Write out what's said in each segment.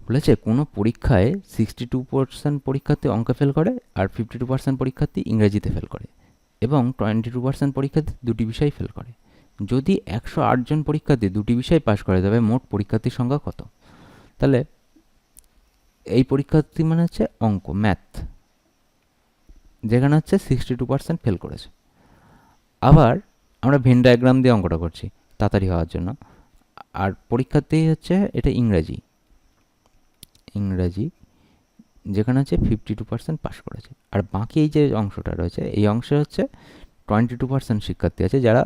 বলেছে কোনো পরীক্ষায় 62% পরীক্ষার্থী অঙ্কে ফেল করে আর 52% পরীক্ষার্থী ইংরেজিতে ফেল করে এবং 22% পরীক্ষার্থী দুটি বিষয় ফেল করে। যদি 108 জন পরীক্ষার্থী দুটি বিষয় পাশ করে তবে মোট পরীক্ষার্থীর সংখ্যা কত? তাহলে এই পরীক্ষার্থী মানে হচ্ছে অঙ্ক, ম্যাথ, যেখানে হচ্ছে 62% ফেল করেছে। আবার আমরা ভেন ডায়াগ্রাম দিয়ে অঙ্কটা করছি তাড়াতাড়ি হওয়ার জন্য। আর পরীক্ষার্থী হচ্ছে এটা ইংরাজি, যেখানে হচ্ছে 52% পাস করেছে। আর বাকি এই যে অংশটা রয়েছে এই অংশে হচ্ছে 22% শিক্ষার্থী আছে যারা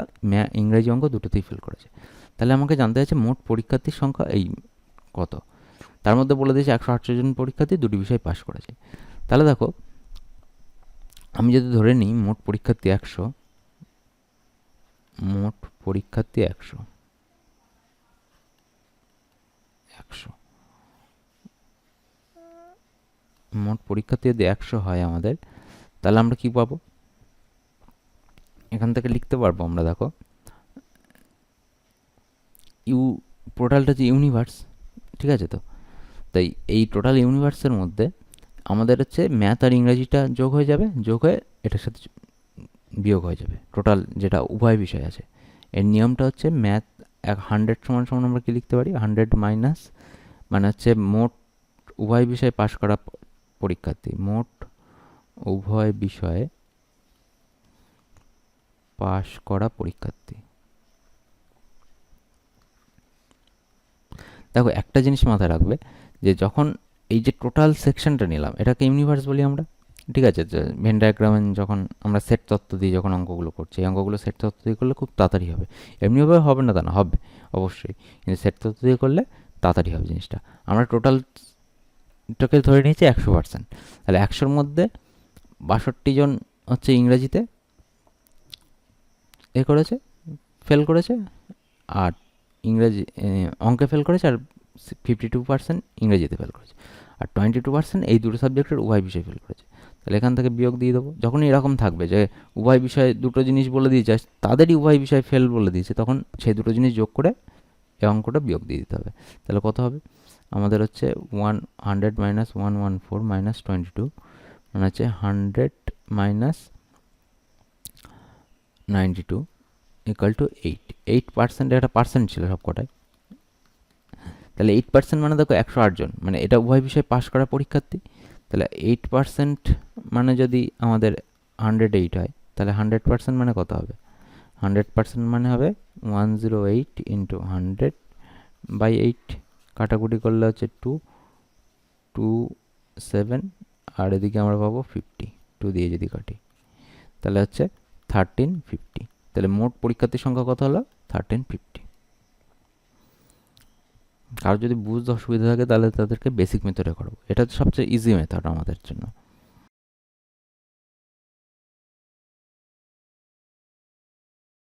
ইংরেজি অঙ্ক দুটোতেই ফেল করেছে। তাহলে আমাকে জানতে হচ্ছে মোট পরীক্ষার্থীর সংখ্যা এই কত। তার মধ্যে বলে দিয়েছে 108 জন পরীক্ষার্থী দুটি বিষয় পাস করেছে। তাহলে দেখো আমি যদি ধরে নিই মোট পরীক্ষার্থী 100, মোট পরীক্ষার্থী 100, মোট পরীক্ষার্থী যদি 100 হয় আমাদের, তাহলে আমরা কি পাবো? এখান থেকে লিখতে পারবো আমরা, দেখো টোটালটা হচ্ছে ইউনিভার্স, ঠিক আছে? তো তাই এই টোটাল ইউনিভার্সের মধ্যে আমাদের হচ্ছে ম্যাথ আর ইংরাজিটা যোগ হয়ে যাবে, যোগ হয়ে এটার সাথে বিয়োগ হয়ে যাবে, টোটাল যেটা উভয় বিষয় আছে। এর নিয়মটা হচ্ছে ম্যাথ 100 সমান সমান আমরা কি লিখতে পারি, 100 মাইনাস মানে হচ্ছে মোট উভয় বিষয়ে পাশ করা পরীক্ষার্থী, মোট উভয় বিষয়ে পাশ করা পরীক্ষার্থী। দেখো একটা জিনিস মাথায় রাখবে যে যখন এই যে টোটাল সেকশনটা নিলাম এটাকে ইউনিভার্স বলি আমরা, ঠিক আছে? ভেন ডায়াগ্রামে যখন আমরা সেট তত্ত্ব দিয়ে যখন অঙ্কগুলো করছি, এই অঙ্কগুলো সেট তত্ত্ব দিয়ে করলে খুব তাড়াতাড়ি হবে। এমনিভাবে হবে না তা না, হবে অবশ্যই, কিন্তু সেট তত্ত্ব দিয়ে করলে তাড়াতাড়ি হবে জিনিসটা। আমরা টোটালটাকে ধরে নিয়েছি 100%, তাহলে 100-র মধ্যে 62 জন হচ্ছে ইংরাজিতে করেছে, ফেল করেছে, আর অঙ্কে ফেল করেছে, আর 52% ইংরেজিতে ফেল করেছে, আর 22% এই দুটো সাবজেক্টের উভয় বিষয় ফেল করেছে। তাহলে এখান থেকে বিয়োগ দিয়ে দেবো। যখনই এরকম থাকবে যে উভয় বিষয়ে দুটো জিনিস বলে দিয়েছে, তাদেরই উভয় বিষয় ফেল বলে দিয়েছে, তখন সেই দুটো জিনিস যোগ করে এই অঙ্কটা বিয়োগ দিয়ে দিতে হবে। তাহলে কত হবে আমাদের? হচ্ছে 100 মাইনাস 114 মাইনাস 22 মানে হচ্ছে 100 মাইনাস 92 ইকাল টু 8% একটা পার্সেন্ট ছিল সব কটায়। তাহলে 8% মানে দেখো 108 জন, মানে এটা উভয় বিষয়ে পাশ করা পরীক্ষার্থী। তাহলে 8% মানে যদি আমাদের 108 হয়, তাহলে 100% মানে কত হবে? 100% মানে হবে 108 ইন্টু 100/8, কাটাকুটি করলে হচ্ছে 227, আর এদিকে আমরা পাবো 50, 2 দিয়ে যদি কাটি তাহলে হচ্ছে 1350। তাহলে মোট পরীক্ষার্থীর সংখ্যা কত হলো? 1350। কারো যদি বুঝতে অসুবিধা থাকে তাহলে তাদেরকে বেসিক মেথডে করাবো, এটা হচ্ছে সবচেয়ে ইজি মেথড আমাদের জন্য।